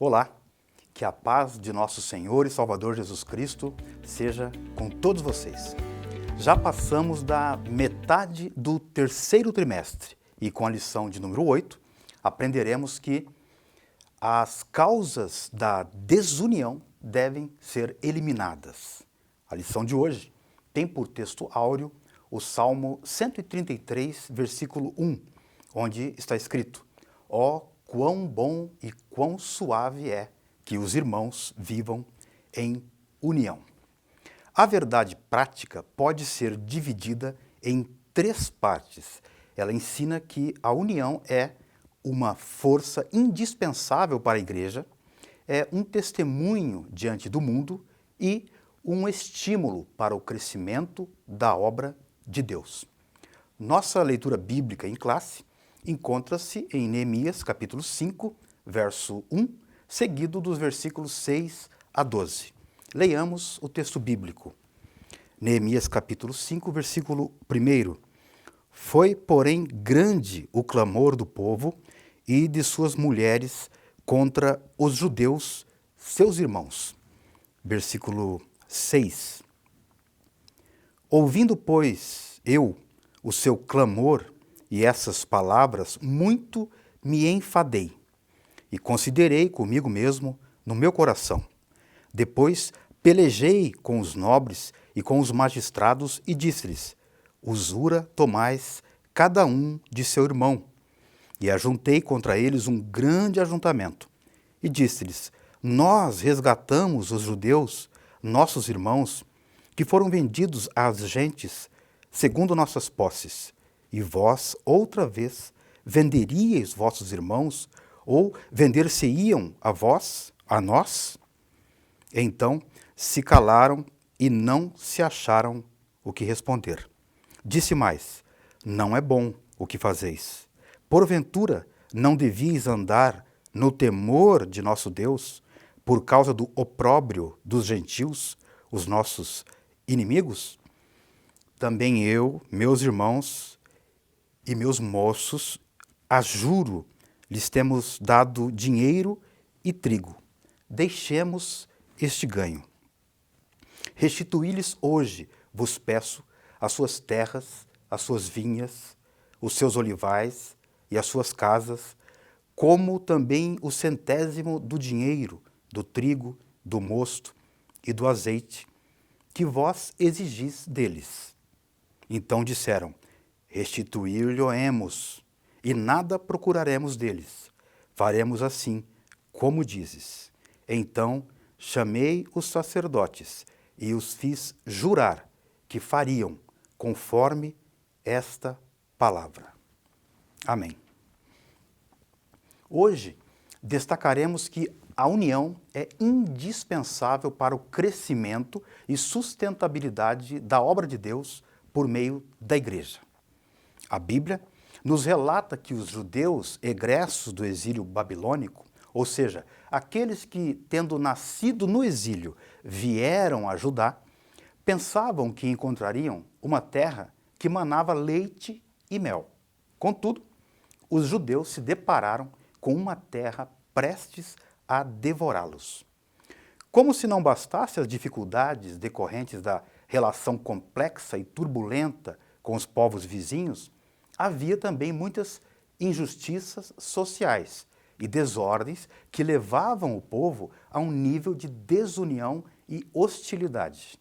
Olá, que a paz de nosso Senhor e Salvador Jesus Cristo seja com todos vocês. Já passamos da metade do terceiro trimestre e com a lição de número 8, aprenderemos que as causas da desunião devem ser eliminadas. A lição de hoje tem por texto áureo o Salmo 133, versículo 1, onde está escrito: Ó, quão bom e quão suave é que os irmãos vivam em união. A verdade prática pode ser dividida em três partes. Ela ensina que a união é uma força indispensável para a igreja, é um testemunho diante do mundo e um estímulo para o crescimento da obra de Deus. Nossa leitura bíblica em classe encontra-se em Neemias, capítulo 5, verso 1, seguido dos versículos 6 a 12. Leiamos o texto bíblico. Neemias, capítulo 5, versículo 1. Foi, porém, grande o clamor do povo e de suas mulheres contra os judeus, seus irmãos. Versículo 6. Ouvindo, pois, eu o seu clamor e essas palavras, muito me enfadei e considerei comigo mesmo no meu coração. Depois pelejei com os nobres e com os magistrados e disse-lhes: usura tomais cada um de seu irmão. E ajuntei contra eles um grande ajuntamento. E disse-lhes: nós resgatamos os judeus, nossos irmãos, que foram vendidos às gentes, segundo nossas posses. E vós, outra vez, venderíeis vossos irmãos, ou vender-se-iam a vós, a nós? Então se calaram e não se acharam o que responder. Disse mais: não é bom o que fazeis. Porventura, não devíeis andar no temor de nosso Deus, por causa do opróbrio dos gentios, os nossos inimigos? Também eu, meus irmãos e meus moços, a juro, lhes temos dado dinheiro e trigo. Deixemos este ganho. Restituí-lhes hoje, vos peço, as suas terras, as suas vinhas, os seus olivais e as suas casas, como também o centésimo do dinheiro, do trigo, do mosto e do azeite, que vós exigis deles. Então disseram: restituir-lhe-emos, e nada procuraremos deles. Faremos assim, como dizes. Então chamei os sacerdotes e os fiz jurar que fariam conforme esta palavra. Amém. Hoje destacaremos que a união é indispensável para o crescimento e sustentabilidade da obra de Deus por meio da igreja. A Bíblia nos relata que os judeus egressos do exílio babilônico, ou seja, aqueles que, tendo nascido no exílio, vieram a Judá, pensavam que encontrariam uma terra que manava leite e mel. Contudo, os judeus se depararam com uma terra prestes a devorá-los. Como se não bastasse as dificuldades decorrentes da relação complexa e turbulenta com os povos vizinhos, havia também muitas injustiças sociais e desordens que levavam o povo a um nível de desunião e hostilidade.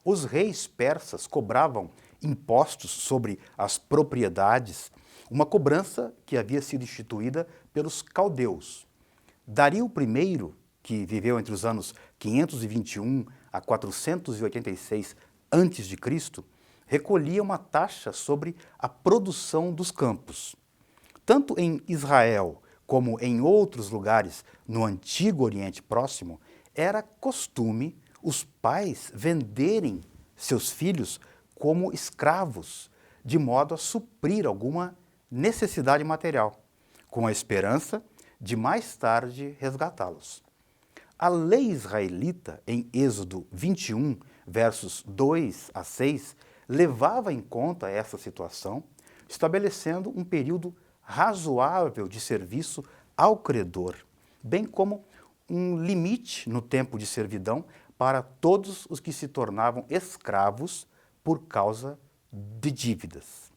Os reis persas cobravam impostos sobre as propriedades, uma cobrança que havia sido instituída pelos caldeus. Dario I, que viveu entre os anos 521 a 486 a.C., recolhia uma taxa sobre a produção dos campos. Tanto em Israel como em outros lugares no Antigo Oriente Próximo, era costume os pais venderem seus filhos como escravos, de modo a suprir alguma necessidade material, com a esperança de mais tarde resgatá-los. A lei israelita, em Êxodo 21, versos 2 a 6, levava em conta essa situação, estabelecendo um período razoável de serviço ao credor, bem como um limite no tempo de servidão para todos os que se tornavam escravos por causa de dívidas.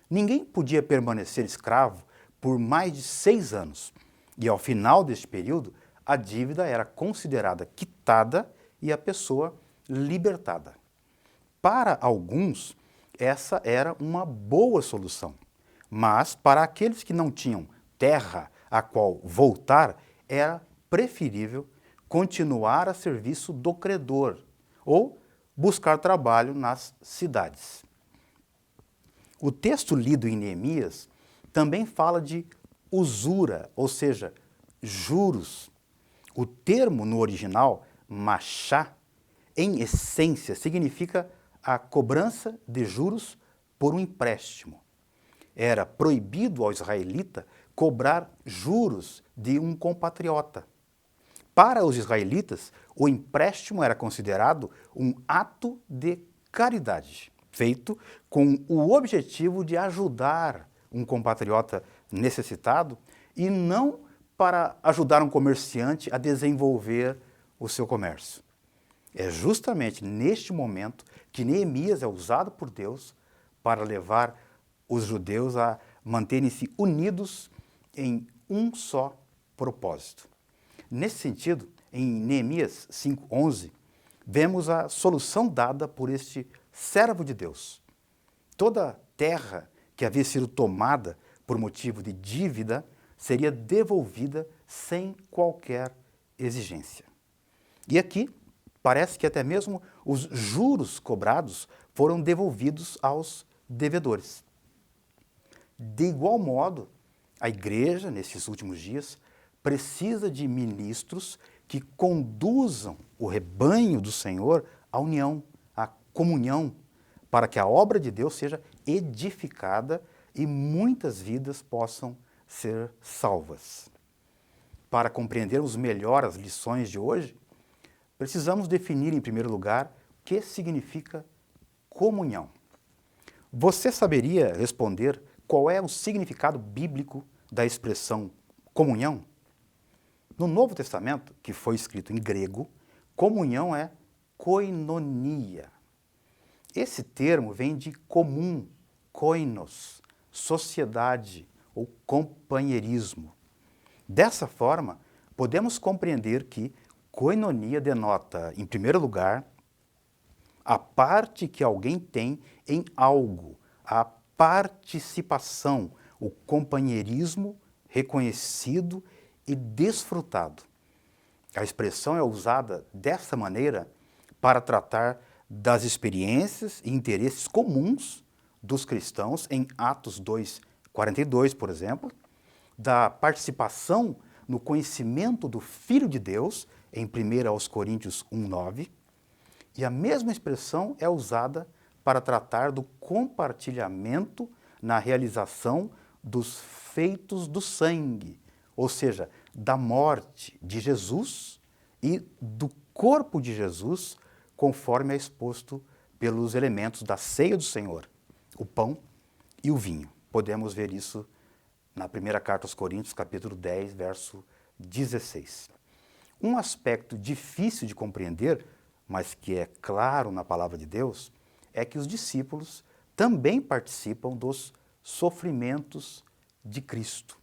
Ninguém podia permanecer escravo por mais de 6 anos, e ao final deste período, a dívida era considerada quitada e a pessoa libertada. Para alguns, essa era uma boa solução, mas para aqueles que não tinham terra a qual voltar, era preferível continuar a serviço do credor ou buscar trabalho nas cidades. O texto lido em Neemias também fala de usura, ou seja, juros. O termo no original, machá, em essência, significa a cobrança de juros por um empréstimo. Era proibido ao israelita cobrar juros de um compatriota. Para os israelitas, o empréstimo era considerado um ato de caridade, feito com o objetivo de ajudar um compatriota necessitado e não para ajudar um comerciante a desenvolver o seu comércio. É justamente neste momento que Neemias é usado por Deus para levar os judeus a manterem-se unidos em um só propósito. Nesse sentido, em Neemias 5:11, vemos a solução dada por este servo de Deus. Toda terra que havia sido tomada por motivo de dívida seria devolvida sem qualquer exigência. E aqui, parece que até mesmo os juros cobrados foram devolvidos aos devedores. De igual modo, a igreja, nesses últimos dias, precisa de ministros que conduzam o rebanho do Senhor à união, à comunhão, para que a obra de Deus seja edificada e muitas vidas possam ser salvas. Para compreendermos melhor as lições de hoje, precisamos definir, em primeiro lugar, o que significa comunhão. Você saberia responder qual é o significado bíblico da expressão comunhão? No Novo Testamento, que foi escrito em grego, comunhão é koinonia. Esse termo vem de comum, koinos, sociedade ou companheirismo. Dessa forma, podemos compreender que koinonia denota, em primeiro lugar, a parte que alguém tem em algo, a participação, o companheirismo reconhecido e desfrutado. A expressão é usada dessa maneira para tratar das experiências e interesses comuns dos cristãos em Atos 2:42, por exemplo, da participação no conhecimento do Filho de Deus em 1 Coríntios 1:9, e a mesma expressão é usada para tratar do compartilhamento na realização dos feitos do sangue, ou seja, da morte de Jesus e do corpo de Jesus, conforme é exposto pelos elementos da ceia do Senhor, o pão e o vinho. Podemos ver isso na primeira carta aos Coríntios, capítulo 10, verso 16. Um aspecto difícil de compreender, mas que é claro na palavra de Deus, é que os discípulos também participam dos sofrimentos de Cristo.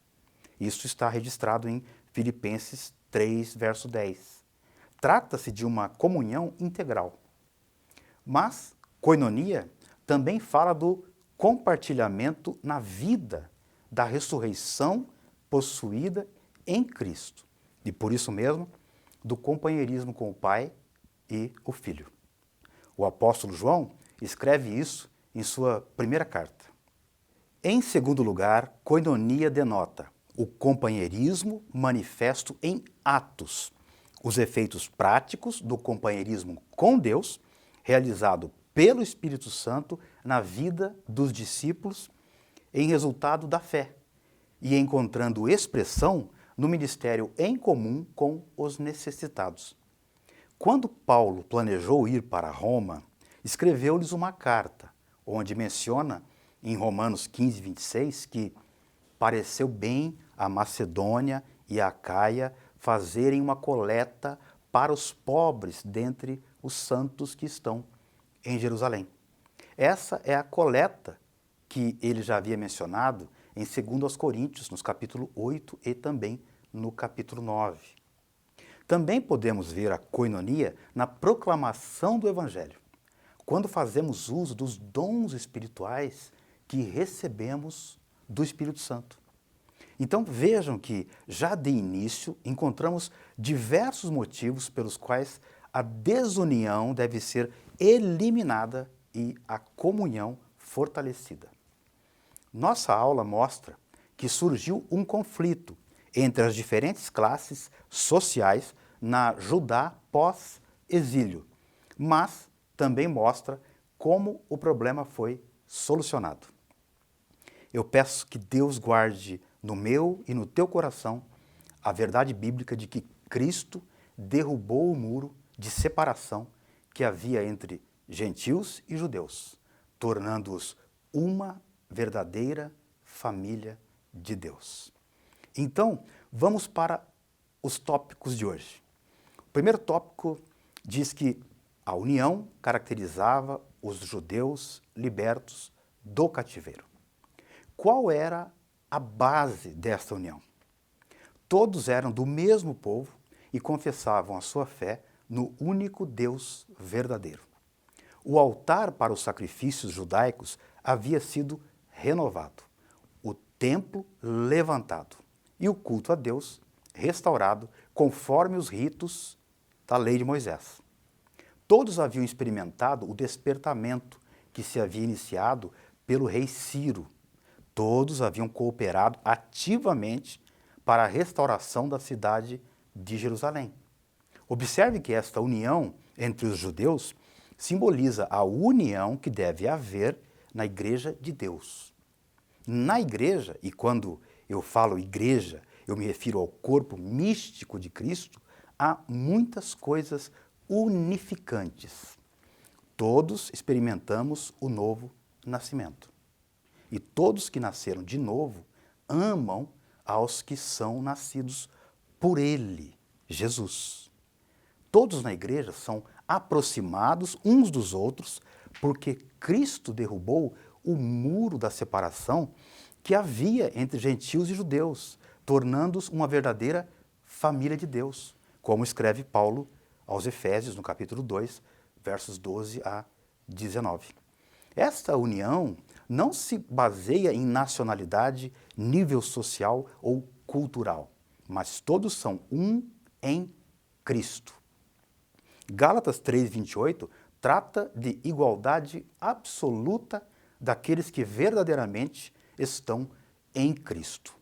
Isso está registrado em Filipenses 3, verso 10. Trata-se de uma comunhão integral. Mas koinonia também fala do compartilhamento na vida da ressurreição possuída em Cristo. E por isso mesmo, do companheirismo com o Pai e o Filho. O apóstolo João escreve isso em sua primeira carta. Em segundo lugar, koinonia denota o companheirismo manifesto em atos, os efeitos práticos do companheirismo com Deus, realizado pelo Espírito Santo na vida dos discípulos em resultado da fé e encontrando expressão no ministério em comum com os necessitados. Quando Paulo planejou ir para Roma, escreveu-lhes uma carta, onde menciona em Romanos 15:26 que pareceu bem a Macedônia e a Acaia fazerem uma coleta para os pobres dentre os santos que estão em Jerusalém. Essa é a coleta que ele já havia mencionado em 2 Coríntios, nos capítulo 8 e também no capítulo 9. Também podemos ver a coinonia na proclamação do Evangelho, quando fazemos uso dos dons espirituais que recebemos do Espírito Santo. Então vejam que, já de início, encontramos diversos motivos pelos quais a desunião deve ser eliminada e a comunhão fortalecida. Nossa aula mostra que surgiu um conflito entre as diferentes classes sociais na Judá pós-exílio, mas também mostra como o problema foi solucionado. Eu peço que Deus guarde no meu e no teu coração a verdade bíblica de que Cristo derrubou o muro de separação que havia entre gentios e judeus, tornando-os uma verdadeira família de Deus. Então, vamos para os tópicos de hoje. O primeiro tópico diz que a união caracterizava os judeus libertos do cativeiro. Qual era a base desta união? Todos eram do mesmo povo e confessavam a sua fé no único Deus verdadeiro. O altar para os sacrifícios judaicos havia sido renovado, o templo levantado e o culto a Deus restaurado conforme os ritos da lei de Moisés. Todos haviam experimentado o despertamento que se havia iniciado pelo rei Ciro. Todos haviam cooperado ativamente para a restauração da cidade de Jerusalém. Observe que esta união entre os judeus simboliza a união que deve haver na Igreja de Deus. Na Igreja, e quando eu falo Igreja, eu me refiro ao corpo místico de Cristo, há muitas coisas unificantes. Todos experimentamos o novo nascimento. E todos que nasceram de novo amam aos que são nascidos por Ele, Jesus. Todos na igreja são aproximados uns dos outros porque Cristo derrubou o muro da separação que havia entre gentios e judeus, tornando-os uma verdadeira família de Deus, como escreve Paulo aos Efésios, no capítulo 2, versos 12 a 19. Esta união não se baseia em nacionalidade, nível social ou cultural, mas todos são um em Cristo. Gálatas 3:28 trata de igualdade absoluta daqueles que verdadeiramente estão em Cristo.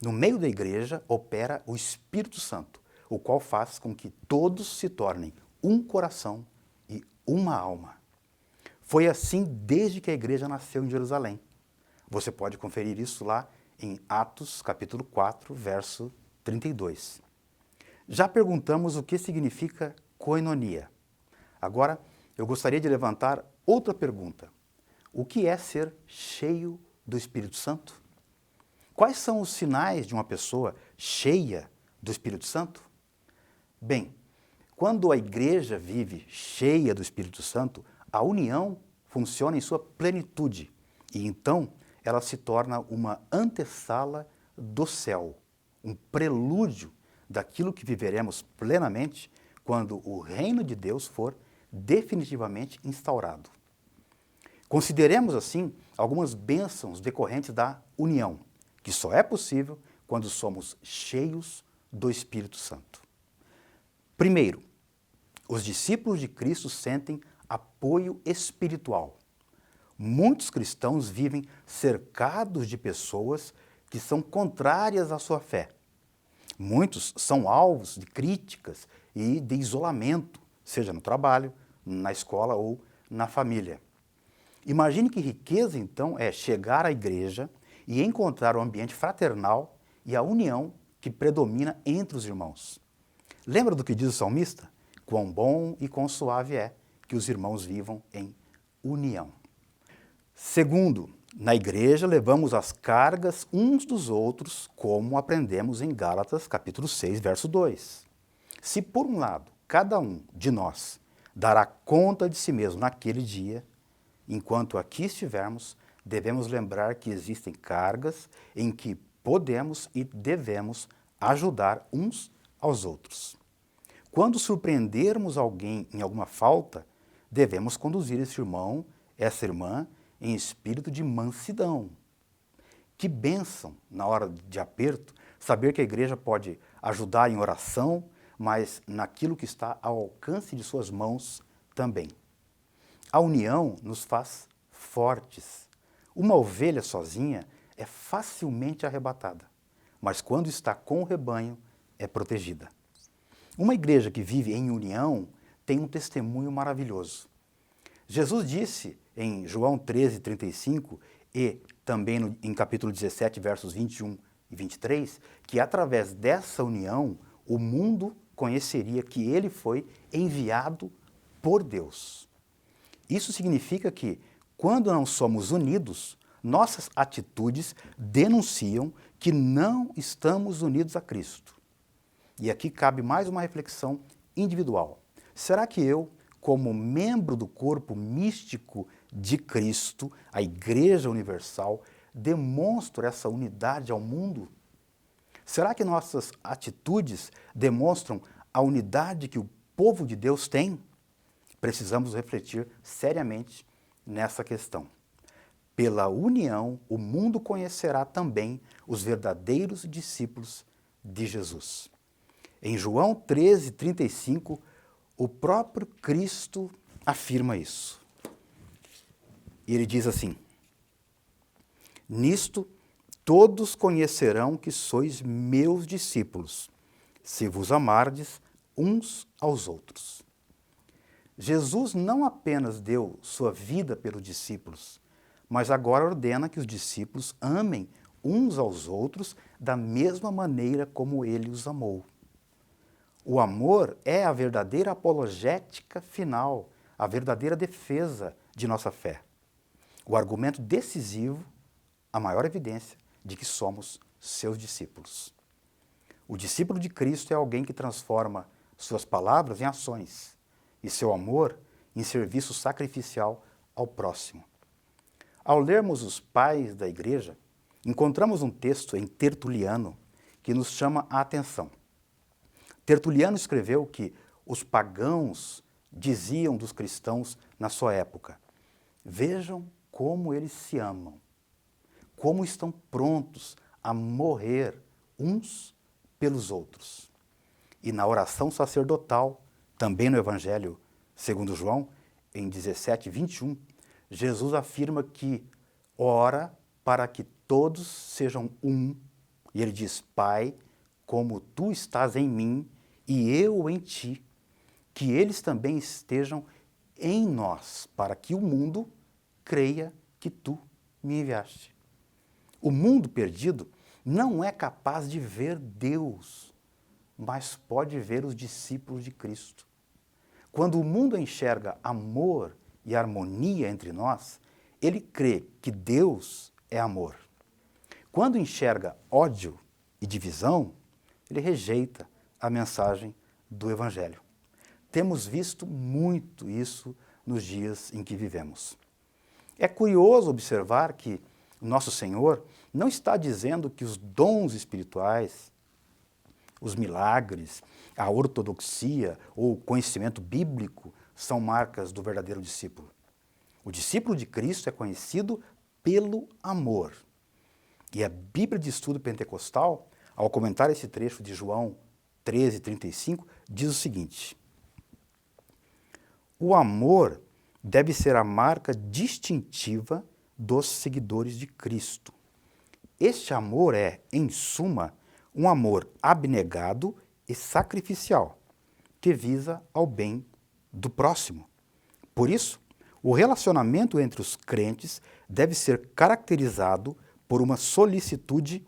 No meio da igreja opera o Espírito Santo, o qual faz com que todos se tornem um coração e uma alma. Foi assim desde que a igreja nasceu em Jerusalém. Você pode conferir isso lá em Atos, capítulo 4, verso 32. Já perguntamos o que significa koinonia. Agora, eu gostaria de levantar outra pergunta. O que é ser cheio do Espírito Santo? Quais são os sinais de uma pessoa cheia do Espírito Santo? Bem, quando a igreja vive cheia do Espírito Santo, a união funciona em sua plenitude e então ela se torna uma antessala do céu, um prelúdio daquilo que viveremos plenamente quando o reino de Deus for definitivamente instaurado. Consideremos, assim, algumas bênçãos decorrentes da união, que só é possível quando somos cheios do Espírito Santo. Primeiro, os discípulos de Cristo sentem apoio espiritual. Muitos cristãos vivem cercados de pessoas que são contrárias à sua fé. Muitos são alvos de críticas e de isolamento, seja no trabalho, na escola ou na família. Imagine que riqueza, então, é chegar à igreja e encontrar o ambiente fraternal e a união que predomina entre os irmãos. Lembra do que diz o salmista? Quão bom e quão suave é que os irmãos vivam em união. Segundo, Na igreja, levamos as cargas uns dos outros, como aprendemos em Gálatas, capítulo 6, verso 2. Se, por um lado, cada um de nós dará conta de si mesmo naquele dia, enquanto aqui estivermos, devemos lembrar que existem cargas em que podemos e devemos ajudar uns aos outros. Quando surpreendermos alguém em alguma falta, devemos conduzir esse irmão, essa irmã, em espírito de mansidão. Que bênção, na hora de aperto, saber que a igreja pode ajudar em oração, mas naquilo que está ao alcance de suas mãos também. A união nos faz fortes. Uma ovelha sozinha é facilmente arrebatada, mas quando está com o rebanho, é protegida. Uma igreja que vive em união tem um testemunho maravilhoso. Jesus disse em João 13, 35 e também em capítulo 17, versos 21 e 23, que através dessa união o mundo conheceria que ele foi enviado por Deus. Isso significa que, quando não somos unidos, nossas atitudes denunciam que não estamos unidos a Cristo. E aqui cabe mais uma reflexão individual. Será que eu, como membro do corpo místico de Cristo, a Igreja Universal, demonstro essa unidade ao mundo? Será que nossas atitudes demonstram a unidade que o povo de Deus tem? Precisamos refletir seriamente nessa questão. Pela união, o mundo conhecerá também os verdadeiros discípulos de Jesus. Em João 13, 35, o próprio Cristo afirma isso. Ele diz assim: nisto todos conhecerão que sois meus discípulos, se vos amardes uns aos outros. Jesus não apenas deu sua vida pelos discípulos, mas agora ordena que os discípulos amem uns aos outros da mesma maneira como ele os amou. O amor é a verdadeira apologética final, a verdadeira defesa de nossa fé. O argumento decisivo, a maior evidência de que somos seus discípulos. O discípulo de Cristo é alguém que transforma suas palavras em ações e seu amor em serviço sacrificial ao próximo. Ao lermos os pais da igreja, encontramos um texto em Tertuliano que nos chama a atenção. Tertuliano escreveu que os pagãos diziam dos cristãos na sua época: vejam como eles se amam, como estão prontos a morrer uns pelos outros. E na oração sacerdotal, também no Evangelho segundo João, em 17, 21, Jesus afirma que ora para que todos sejam um, e ele diz: Pai, como tu estás em mim e eu em ti, que eles também estejam em nós, para que o mundo creia que tu me enviaste. O mundo perdido não é capaz de ver Deus, mas pode ver os discípulos de Cristo. Quando o mundo enxerga amor e harmonia entre nós, ele crê que Deus é amor. Quando enxerga ódio e divisão, ele rejeita a mensagem do Evangelho. Temos visto muito isso nos dias em que vivemos. É curioso observar que nosso Senhor não está dizendo que os dons espirituais, os milagres, a ortodoxia ou o conhecimento bíblico são marcas do verdadeiro discípulo. O discípulo de Cristo é conhecido pelo amor. E a Bíblia de Estudo Pentecostal, ao comentar esse trecho de João 13, 35, diz o seguinte: o amor deve ser a marca distintiva dos seguidores de Cristo. Este amor é, em suma, um amor abnegado e sacrificial, que visa ao bem do próximo. Por isso, o relacionamento entre os crentes deve ser caracterizado por uma solicitude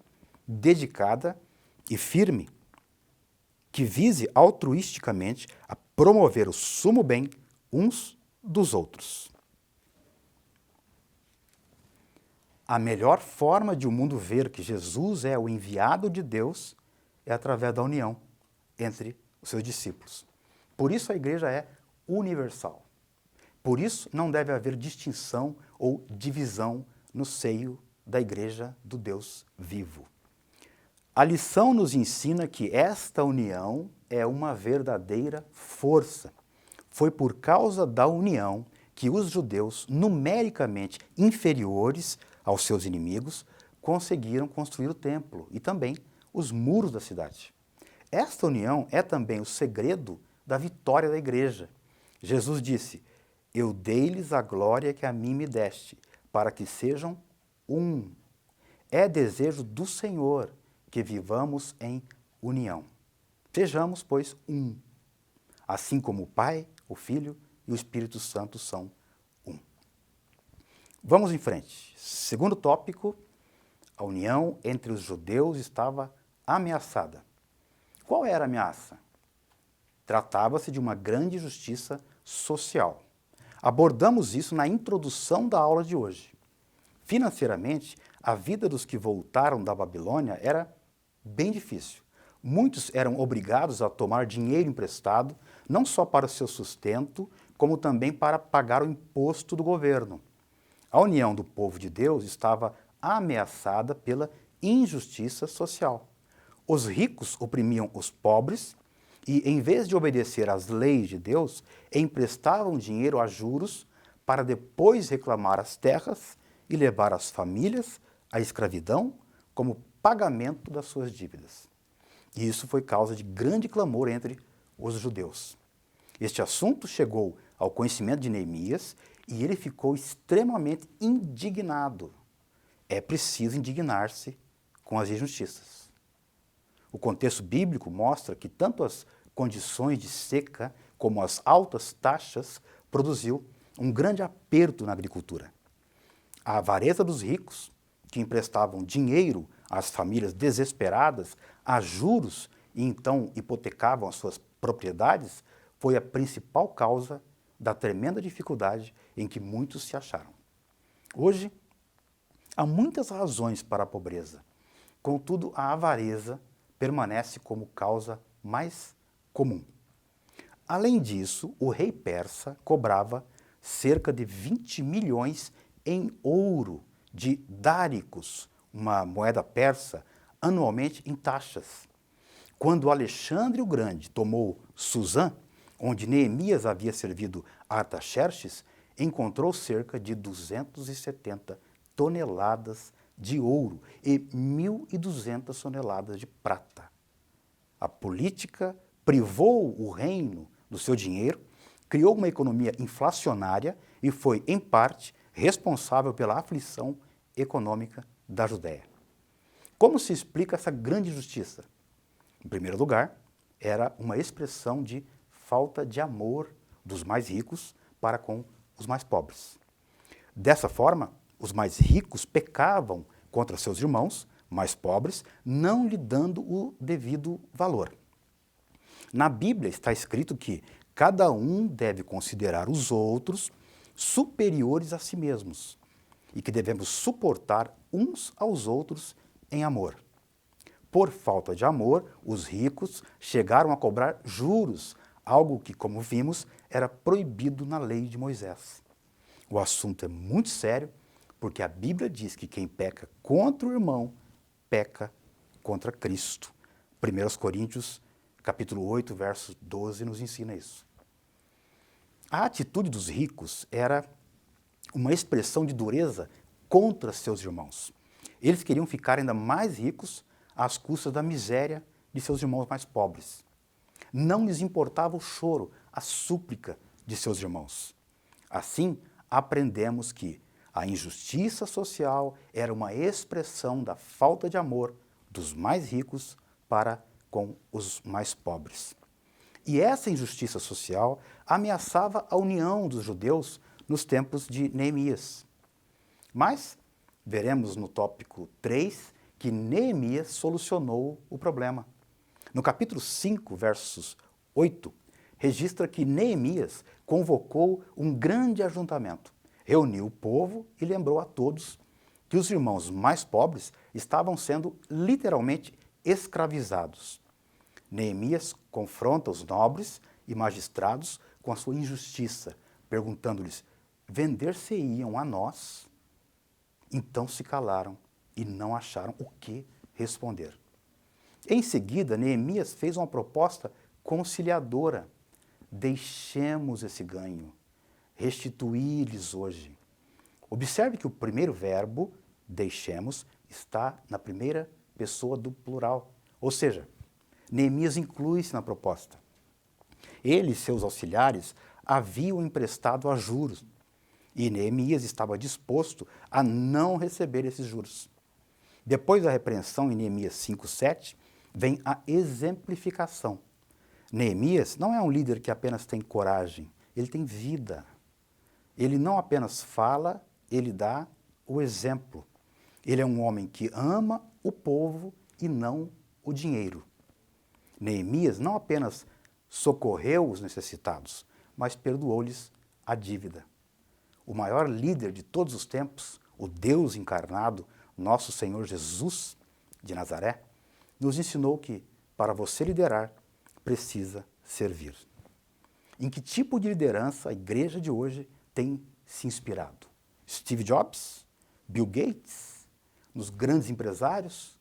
dedicada e firme, que vise altruisticamente a promover o sumo bem uns dos outros. A melhor forma de o mundo ver que Jesus é o enviado de Deus é através da união entre os seus discípulos. Por isso a igreja é universal. Por isso não deve haver distinção ou divisão no seio da igreja do Deus vivo. A lição nos ensina que esta união é uma verdadeira força. Foi por causa da união que os judeus, numericamente inferiores aos seus inimigos, conseguiram construir o templo e também os muros da cidade. Esta união é também o segredo da vitória da igreja. Jesus disse: "Eu dei-lhes a glória que a mim me deste, para que sejam um." É desejo do Senhor que vivamos em união. Sejamos, pois, um. Assim como o Pai, o Filho e o Espírito Santo são um. Vamos em frente. Segundo tópico, a união entre os judeus estava ameaçada. Qual era a ameaça? Tratava-se de uma grande injustiça social. Abordamos isso na introdução da aula de hoje. Financeiramente, a vida dos que voltaram da Babilônia era bem difícil. Muitos eram obrigados a tomar dinheiro emprestado, não só para o seu sustento, como também para pagar o imposto do governo. A união do povo de Deus estava ameaçada pela injustiça social. Os ricos oprimiam os pobres e, em vez de obedecer às leis de Deus, emprestavam dinheiro a juros para depois reclamar as terras e levar as famílias à escravidão como pagamento das suas dívidas. E isso foi causa de grande clamor entre os judeus. Este assunto chegou ao conhecimento de Neemias e ele ficou extremamente indignado. É preciso indignar-se com as injustiças. O contexto bíblico mostra que tanto as condições de seca como as altas taxas produziu um grande aperto na agricultura. A avareza dos ricos, que emprestavam dinheiro às famílias desesperadas a juros e então hipotecavam as suas propriedades, foi a principal causa da tremenda dificuldade em que muitos se acharam. Hoje, há muitas razões para a pobreza. Contudo, a avareza permanece como causa mais comum. Além disso, o rei persa cobrava cerca de 20 milhões em ouro de dáricos, uma moeda persa, anualmente em taxas. Quando Alexandre o Grande tomou Suzã, onde Neemias havia servido Artaxerxes, encontrou cerca de 270 toneladas de ouro e 1.200 toneladas de prata. A política privou o reino do seu dinheiro, criou uma economia inflacionária e foi, em parte, responsável pela aflição econômica da Judéia. Como se explica essa grande injustiça? Em primeiro lugar, era uma expressão de falta de amor dos mais ricos para com os mais pobres. Dessa forma, os mais ricos pecavam contra seus irmãos mais pobres, não lhe dando o devido valor. Na Bíblia está escrito que cada um deve considerar os outros superiores a si mesmos e que devemos suportar uns aos outros em amor. Por falta de amor, os ricos chegaram a cobrar juros, algo que, como vimos, era proibido na lei de Moisés. O assunto é muito sério, porque a Bíblia diz que quem peca contra o irmão, peca contra Cristo. 1 Coríntios, capítulo 8, verso 12, nos ensina isso. A atitude dos ricos era uma expressão de dureza contra seus irmãos. Eles queriam ficar ainda mais ricos às custas da miséria de seus irmãos mais pobres. Não lhes importava o choro, a súplica de seus irmãos. Assim, aprendemos que a injustiça social era uma expressão da falta de amor dos mais ricos para com os mais pobres. E essa injustiça social ameaçava a união dos judeus nos tempos de Neemias. Mas veremos no tópico 3 que Neemias solucionou o problema. No capítulo 5, versos 8, registra que Neemias convocou um grande ajuntamento, reuniu o povo e lembrou a todos que os irmãos mais pobres estavam sendo literalmente escravizados. Neemias confronta os nobres e magistrados com a sua injustiça, perguntando-lhes: vender-se-iam a nós? Então se calaram e não acharam o que responder. Em seguida, Neemias fez uma proposta conciliadora. Deixemos esse ganho, restituí-lhes hoje. Observe que o primeiro verbo, deixemos, está na primeira pessoa do plural. Ou seja, Neemias inclui-se na proposta. Ele e seus auxiliares haviam emprestado a juros, e Neemias estava disposto a não receber esses juros. Depois da repreensão em Neemias 5:7, vem a exemplificação. Neemias não é um líder que apenas tem coragem, ele tem vida. Ele não apenas fala, ele dá o exemplo. Ele é um homem que ama o povo e não o dinheiro. Neemias não apenas socorreu os necessitados, mas perdoou-lhes a dívida. O maior líder de todos os tempos, o Deus encarnado, nosso Senhor Jesus de Nazaré, nos ensinou que, para você liderar, precisa servir. Em que tipo de liderança a igreja de hoje tem se inspirado? Steve Jobs? Bill Gates? Nos grandes empresários?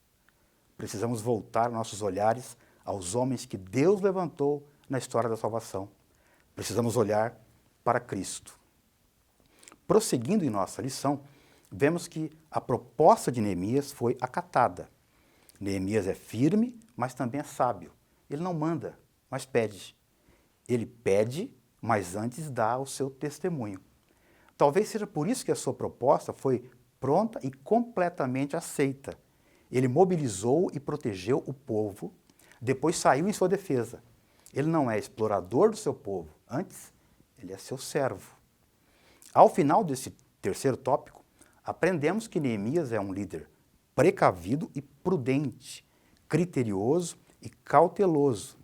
Precisamos voltar nossos olhares aos homens que Deus levantou na história da salvação. Precisamos olhar para Cristo. Prosseguindo em nossa lição, vemos que a proposta de Neemias foi acatada. Neemias é firme, mas também é sábio. Ele não manda, mas pede. Ele pede, mas antes dá o seu testemunho. Talvez seja por isso que a sua proposta foi pronta e completamente aceita. Ele mobilizou e protegeu o povo, depois saiu em sua defesa. Ele não é explorador do seu povo, antes, ele é seu servo. Ao final desse terceiro tópico, aprendemos que Neemias é um líder precavido e prudente, criterioso e cauteloso.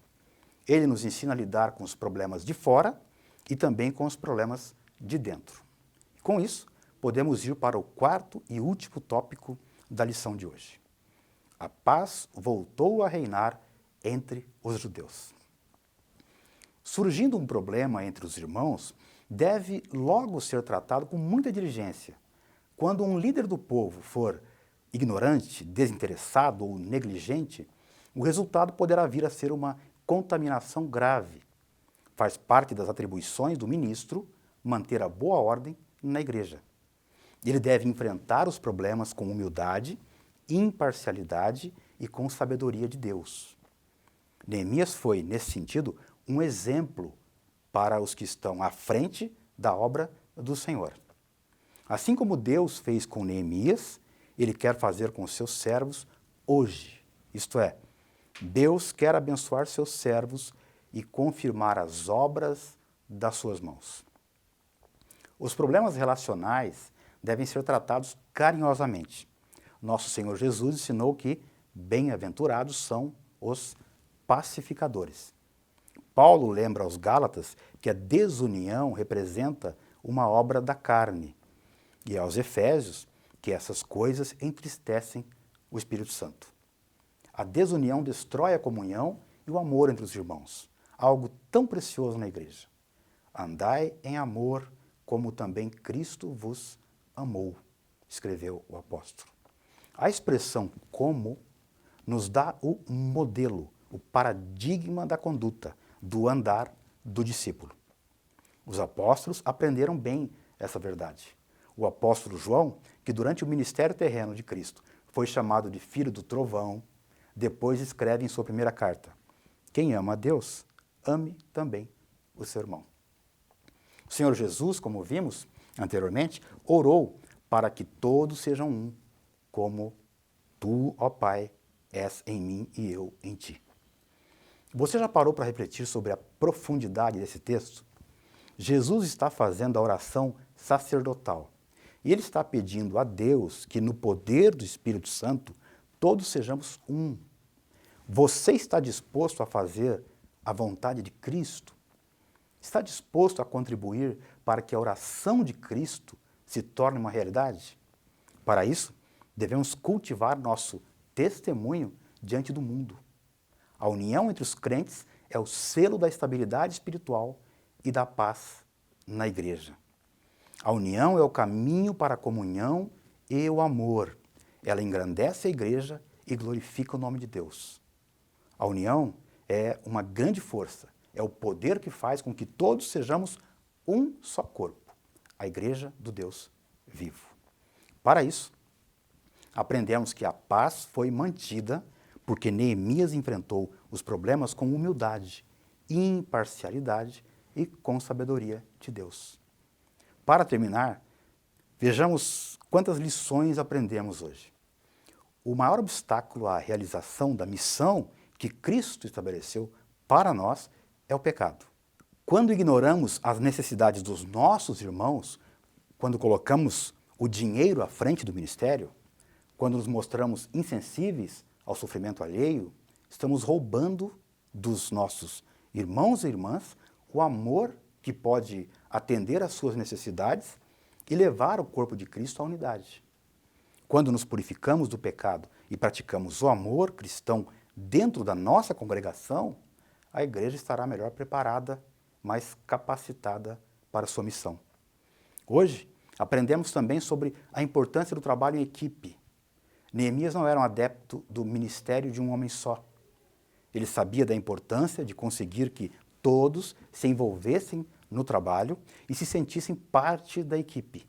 Ele nos ensina a lidar com os problemas de fora e também com os problemas de dentro. Com isso, podemos ir para o quarto e último tópico da lição de hoje. A paz voltou a reinar entre os judeus. Surgindo um problema entre os irmãos, deve logo ser tratado com muita diligência. Quando um líder do povo for ignorante, desinteressado ou negligente, o resultado poderá vir a ser uma contaminação grave. Faz parte das atribuições do ministro manter a boa ordem na igreja. Ele deve enfrentar os problemas com humildade, imparcialidade e com sabedoria de Deus. Neemias foi, nesse sentido, um exemplo para os que estão à frente da obra do Senhor. Assim como Deus fez com Neemias, Ele quer fazer com os seus servos hoje. Isto é, Deus quer abençoar seus servos e confirmar as obras das suas mãos. Os problemas relacionais devem ser tratados carinhosamente. Nosso Senhor Jesus ensinou que bem-aventurados são os pacificadores. Paulo lembra aos Gálatas que a desunião representa uma obra da carne, e aos Efésios que essas coisas entristecem o Espírito Santo. A desunião destrói a comunhão e o amor entre os irmãos, algo tão precioso na igreja. Andai em amor, como também Cristo vos amou, escreveu o apóstolo. A expressão como nos dá o modelo, o paradigma da conduta, do andar do discípulo. Os apóstolos aprenderam bem essa verdade. O apóstolo João, que durante o ministério terreno de Cristo foi chamado de filho do trovão, depois escreve em sua primeira carta: quem ama a Deus, ame também o seu irmão. O Senhor Jesus, como vimos anteriormente, orou para que todos sejam um, como tu, ó Pai, és em mim e eu em ti. Você já parou para refletir sobre a profundidade desse texto? Jesus está fazendo a oração sacerdotal e ele está pedindo a Deus que, no poder do Espírito Santo, todos sejamos um. Você está disposto a fazer a vontade de Cristo? Está disposto a contribuir para que a oração de Cristo se torne uma realidade? Para isso, devemos cultivar nosso testemunho diante do mundo. A união entre os crentes é o selo da estabilidade espiritual e da paz na igreja. A união é o caminho para a comunhão e o amor. Ela engrandece a igreja e glorifica o nome de Deus. A união é uma grande força, é o poder que faz com que todos sejamos um só corpo, a igreja do Deus vivo. Para isso, aprendemos que a paz foi mantida porque Neemias enfrentou os problemas com humildade, imparcialidade e com sabedoria de Deus. Para terminar, vejamos quantas lições aprendemos hoje. O maior obstáculo à realização da missão que Cristo estabeleceu para nós é o pecado. Quando ignoramos as necessidades dos nossos irmãos, quando colocamos o dinheiro à frente do ministério, quando nos mostramos insensíveis ao sofrimento alheio, estamos roubando dos nossos irmãos e irmãs o amor que pode atender às suas necessidades e levar o corpo de Cristo à unidade. Quando nos purificamos do pecado e praticamos o amor cristão dentro da nossa congregação, a igreja estará melhor preparada, mais capacitada para a sua missão. Hoje, aprendemos também sobre a importância do trabalho em equipe. Neemias não era um adepto do ministério de um homem só. Ele sabia da importância de conseguir que todos se envolvessem no trabalho e se sentissem parte da equipe.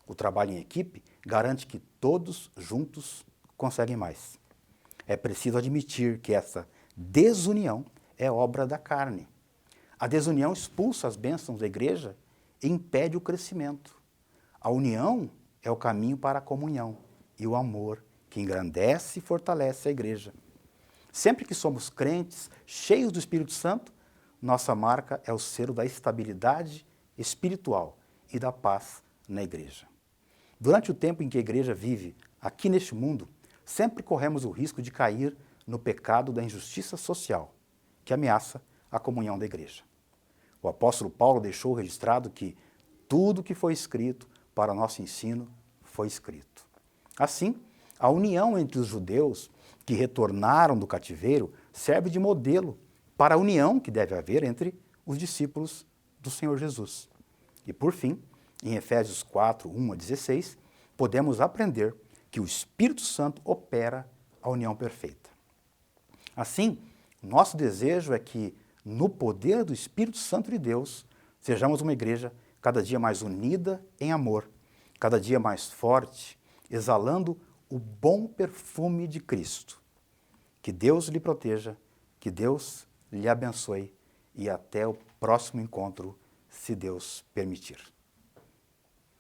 O trabalho em equipe garante que todos juntos conseguem mais. É preciso admitir que essa desunião é obra da carne. A desunião expulsa as bênçãos da igreja e impede o crescimento. A união é o caminho para a comunhão e o amor que engrandece e fortalece a igreja. Sempre que somos crentes, cheios do Espírito Santo, nossa marca é o selo da estabilidade espiritual e da paz na igreja. Durante o tempo em que a igreja vive aqui neste mundo, sempre corremos o risco de cair no pecado da injustiça social, que ameaça a comunhão da igreja. O apóstolo Paulo deixou registrado que tudo que foi escrito para nosso ensino foi escrito. Assim, a união entre os judeus que retornaram do cativeiro serve de modelo para a união que deve haver entre os discípulos do Senhor Jesus. E por fim, em Efésios 4, 1 a 16, podemos aprender que o Espírito Santo opera a união perfeita. Assim, nosso desejo é que, no poder do Espírito Santo de Deus, sejamos uma igreja cada dia mais unida em amor, cada dia mais forte, exalando o bom perfume de Cristo. Que Deus lhe proteja, que Deus lhe abençoe e até o próximo encontro, se Deus permitir.